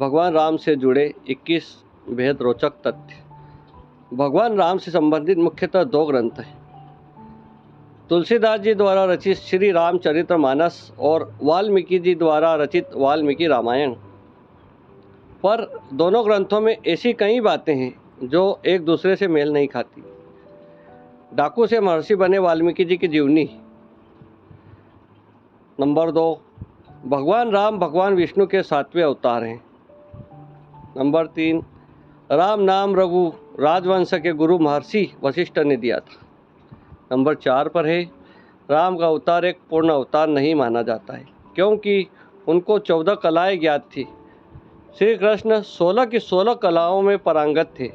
भगवान राम से जुड़े 21 बेहद रोचक तथ्य। भगवान राम से संबंधित मुख्यतः 2 ग्रंथ हैं, तुलसीदास जी द्वारा रचित श्री रामचरितमानस और वाल्मीकि जी द्वारा रचित वाल्मीकि रामायण। पर दोनों ग्रंथों में ऐसी कई बातें हैं जो एक दूसरे से मेल नहीं खाती। डाकू से महर्षि बने वाल्मीकि जी की जीवनी। नंबर 2, भगवान राम भगवान विष्णु के 7वें अवतार हैं। नंबर 3, राम नाम रघु राजवंश के गुरु महर्षि वशिष्ठ ने दिया था। नंबर 4 पर है, राम का अवतार एक पूर्ण अवतार नहीं माना जाता है क्योंकि उनको 14 कलाएं ज्ञात थी। श्री कृष्ण 16 की 16 कलाओं में पारंगत थे।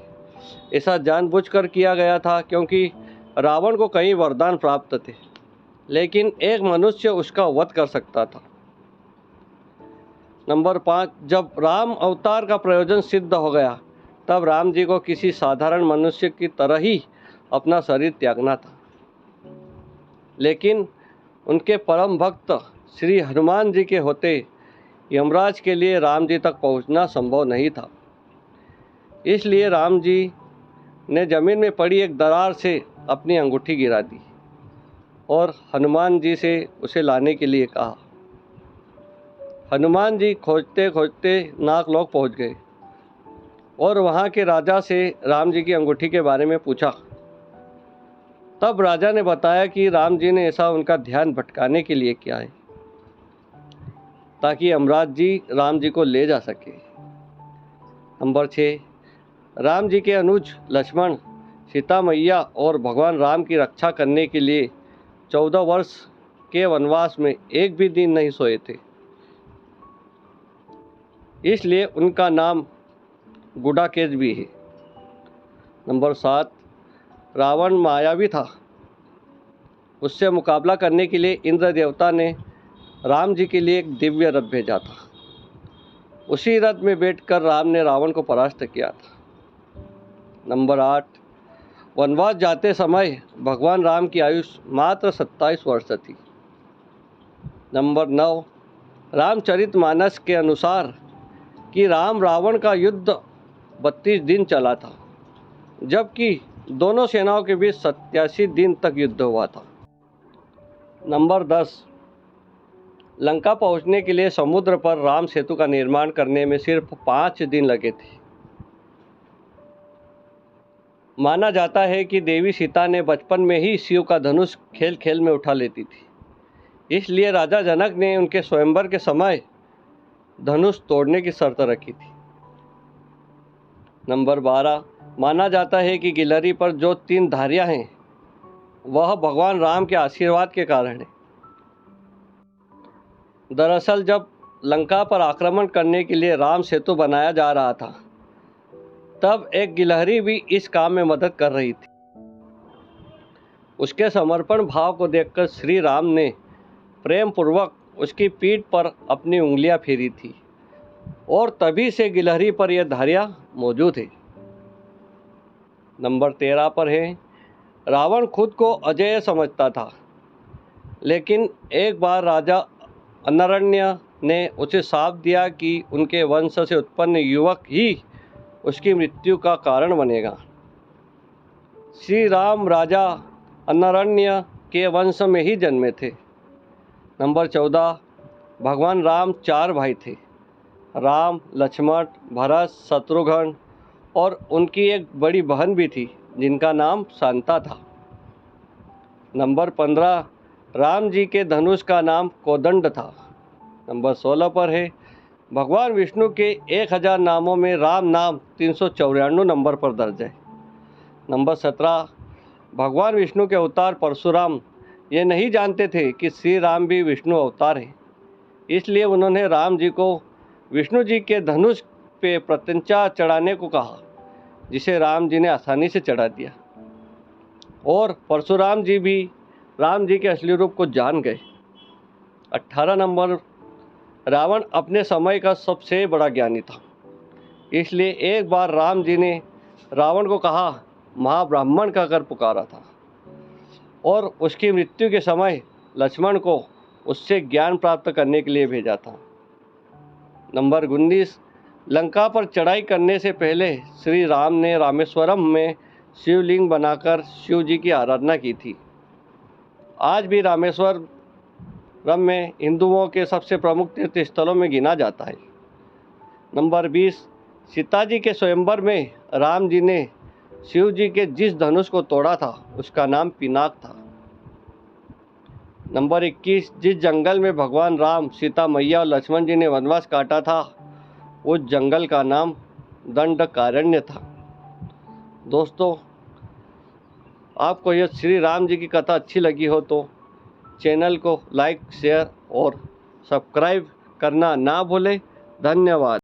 ऐसा जानबूझकर किया गया था क्योंकि रावण को कई वरदान प्राप्त थे, लेकिन एक मनुष्य उसका वध कर सकता था। नंबर 5, जब राम अवतार का प्रयोजन सिद्ध हो गया तब राम जी को किसी साधारण मनुष्य की तरह ही अपना शरीर त्यागना था, लेकिन उनके परम भक्त श्री हनुमान जी के होते यमराज के लिए राम जी तक पहुंचना संभव नहीं था। इसलिए राम जी ने जमीन में पड़ी एक दरार से अपनी अंगूठी गिरा दी और हनुमान जी से उसे लाने के लिए कहा। हनुमान जी खोजते खोजते नागलोक पहुंच गए और वहां के राजा से राम जी की अंगूठी के बारे में पूछा। तब राजा ने बताया कि राम जी ने ऐसा उनका ध्यान भटकाने के लिए किया है ताकि यमराज जी राम जी को ले जा सके। नंबर 6, राम जी के अनुज लक्ष्मण सीता मैया और भगवान राम की रक्षा करने के लिए 14 वर्ष के वनवास में एक भी दिन नहीं सोए थे, इसलिए उनका नाम गुडाकेश भी है। नंबर 7, रावण मायावी था। उससे मुकाबला करने के लिए इंद्र देवता ने राम जी के लिए एक दिव्य रथ भेजा था। उसी रथ में बैठकर राम ने रावण को परास्त किया था। नंबर 8, वनवास जाते समय भगवान राम की आयु मात्र 27 वर्ष थी। नंबर 9, रामचरितमानस के अनुसार कि राम रावण का युद्ध 32 दिन चला था, जबकि दोनों सेनाओं के बीच 87 दिन तक युद्ध हुआ था। नंबर 10, लंका पहुंचने के लिए समुद्र पर राम सेतु का निर्माण करने में सिर्फ 5 दिन लगे थे। माना जाता है कि देवी सीता ने बचपन में ही शिव का धनुष खेल खेल में उठा लेती थी, इसलिए राजा जनक ने उनके स्वयंवर के समय धनुष तोड़ने की शर्त रखी थी। नंबर 12, माना जाता है कि गिलहरी पर जो 3 धारियां हैं वह भगवान राम के आशीर्वाद के कारण है। दरअसल जब लंका पर आक्रमण करने के लिए राम सेतु बनाया जा रहा था तब एक गिलहरी भी इस काम में मदद कर रही थी। उसके समर्पण भाव को देखकर श्री राम ने प्रेम पूर्वक उसकी पीठ पर अपनी उंगलियां फेरी थी और तभी से गिलहरी पर यह धारियां मौजूद है। नंबर 13 पर है, रावण खुद को अजेय समझता था, लेकिन एक बार राजा अनरण्य ने उसे शाप दिया कि उनके वंश से उत्पन्न युवक ही उसकी मृत्यु का कारण बनेगा। श्री राम राजा अनरण्य के वंश में ही जन्मे थे। नंबर 14, भगवान राम 4 भाई थे, राम, लक्ष्मण, भरत, शत्रुघ्न और उनकी एक बड़ी बहन भी थी जिनका नाम शांता था। नंबर 15, राम जी के धनुष का नाम कोदंड था। नंबर 16 पर है, भगवान विष्णु के 1000 नामों में राम नाम 394 नंबर पर दर्ज है। नंबर 17, भगवान विष्णु के अवतार परशुराम ये नहीं जानते थे कि श्री राम भी विष्णु अवतार हैं, इसलिए उन्होंने राम जी को विष्णु जी के धनुष पे प्रत्यंचा चढ़ाने को कहा, जिसे राम जी ने आसानी से चढ़ा दिया और परशुराम जी भी राम जी के असली रूप को जान गए। 18 नंबर, रावण अपने समय का सबसे बड़ा ज्ञानी था, इसलिए एक बार राम जी ने रावण को कहा महाब्राह्मण का कर पुकारा था और उसकी मृत्यु के समय लक्ष्मण को उससे ज्ञान प्राप्त करने के लिए भेजा था। नंबर 19, लंका पर चढ़ाई करने से पहले श्री राम ने रामेश्वरम में शिवलिंग बनाकर शिव जी की आराधना की थी। आज भी रामेश्वरम में हिंदुओं के सबसे प्रमुख तीर्थ स्थलों में गिना जाता है। नंबर 20, सीता जी के स्वयंवर में राम जी ने शिव जी के जिस धनुष को तोड़ा था उसका नाम पिनाक था। नंबर 21, जिस जंगल में भगवान राम, सीता मैया और लक्ष्मण जी ने वनवास काटा था उस जंगल का नाम दंडकारण्य था। दोस्तों, आपको यह श्री राम जी की कथा अच्छी लगी हो तो चैनल को लाइक, शेयर और सब्सक्राइब करना ना भूलें। धन्यवाद।